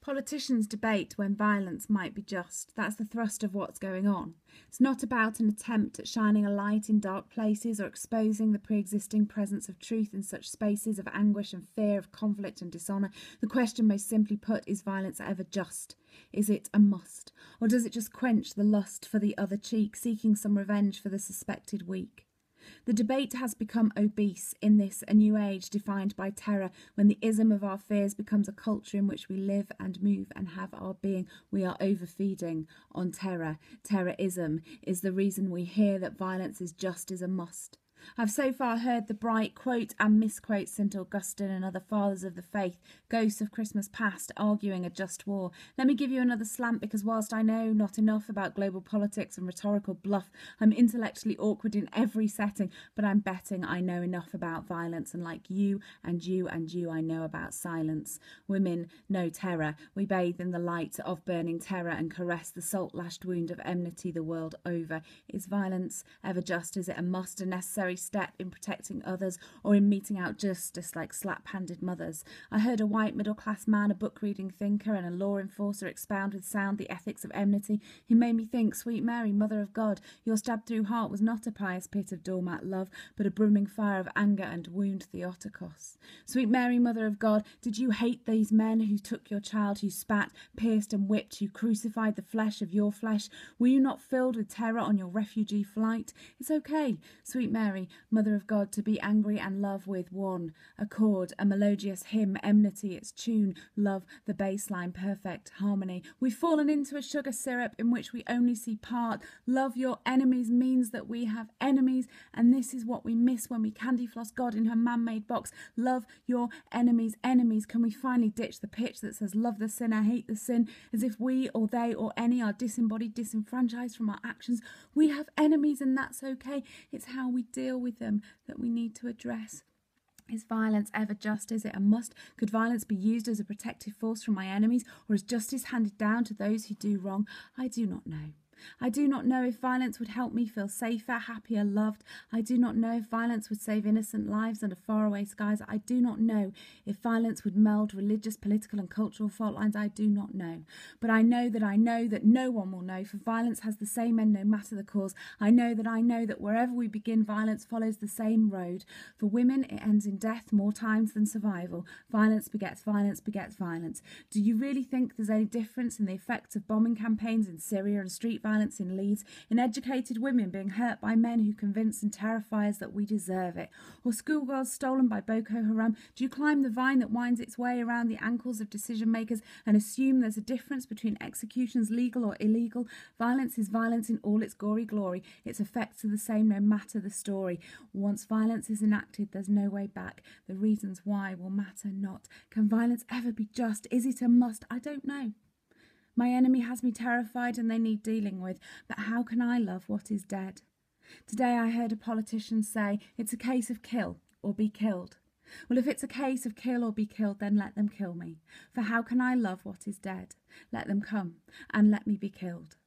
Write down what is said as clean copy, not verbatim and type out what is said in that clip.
Politicians debate when violence might be just. That's the thrust of what's going on. It's not about an attempt at shining a light in dark places or exposing the pre-existing presence of truth in such spaces of anguish and fear, of conflict and dishonour. The question, most simply put, is violence ever just? Is it a must? Or does it just quench the lust for the other cheek, seeking some revenge for the suspected weak? The debate has become obese in this a new age defined by terror, when the ism of our fears becomes a culture in which we live and move and have our being. We are overfeeding on terror. Terrorism is the reason we hear that violence is just as a must. I've so far heard the bright quote and misquote St. Augustine and other fathers of the faith, ghosts of Christmas past, arguing a just war. Let me give you another slant, because whilst I know not enough about global politics and rhetorical bluff, I'm intellectually awkward in every setting, but I'm betting I know enough about violence, and like you and you and you, I know about silence. Women know terror. We bathe in the light of burning terror and caress the salt-lashed wound of enmity the world over. Is violence ever just? Is it a must, a necessary step in protecting others, or in meting out justice like slap-handed mothers? I heard a white middle-class man, a book-reading thinker and a law enforcer expound with sound the ethics of enmity. He made me think, sweet Mary, Mother of God, your stabbed-through heart was not a pious pit of doormat love, but a brimming fire of anger and wound Theotokos. Sweet Mary, Mother of God, did you hate these men who took your child, who spat, pierced and whipped, who crucified the flesh of your flesh? Were you not filled with terror on your refugee flight? It's okay, sweet Mary, Mother of God, to be angry and love with one accord, a melodious hymn, enmity its tune, love the bass line, perfect harmony. We've fallen into a sugar syrup in which we only see part. Love your enemies means that we have enemies, and this is what we miss when we candy floss God in her man-made box. Love your enemies. Can we finally ditch the pitch that says love the sinner, hate the sin, as if we or they or any are disembodied, disenfranchised from our actions? We have enemies, and that's okay. It's how we deal with them that we need to address. Is violence ever just? Is it a must? Could violence be used as a protective force from my enemies, or is justice handed down to those who do wrong? I do not know. I do not know if violence would help me feel safer, happier, loved. I do not know if violence would save innocent lives under faraway skies. I do not know if violence would meld religious, political and cultural fault lines. I do not know. But I know that no one will know, for violence has the same end no matter the cause. I know that wherever we begin, violence follows the same road. For women, it ends in death more times than survival. Violence begets violence begets violence. Do you really think there's any difference in the effects of bombing campaigns in Syria and street violence in Leeds, in educated women being hurt by men who convince and terrify us that we deserve it, or schoolgirls stolen by Boko Haram? Do you climb the vine that winds its way around the ankles of decision makers and assume there's a difference between executions legal or illegal? Violence is violence in all its gory glory. Its effects are the same no matter the story. Once violence is enacted, there's no way back. The reasons why will matter not. Can violence ever be just? Is it a must? I don't know. My enemy has me terrified and they need dealing with, but how can I love what is dead? Today I heard a politician say, it's a case of kill or be killed. Well, if it's a case of kill or be killed, then let them kill me. For how can I love what is dead? Let them come and let me be killed.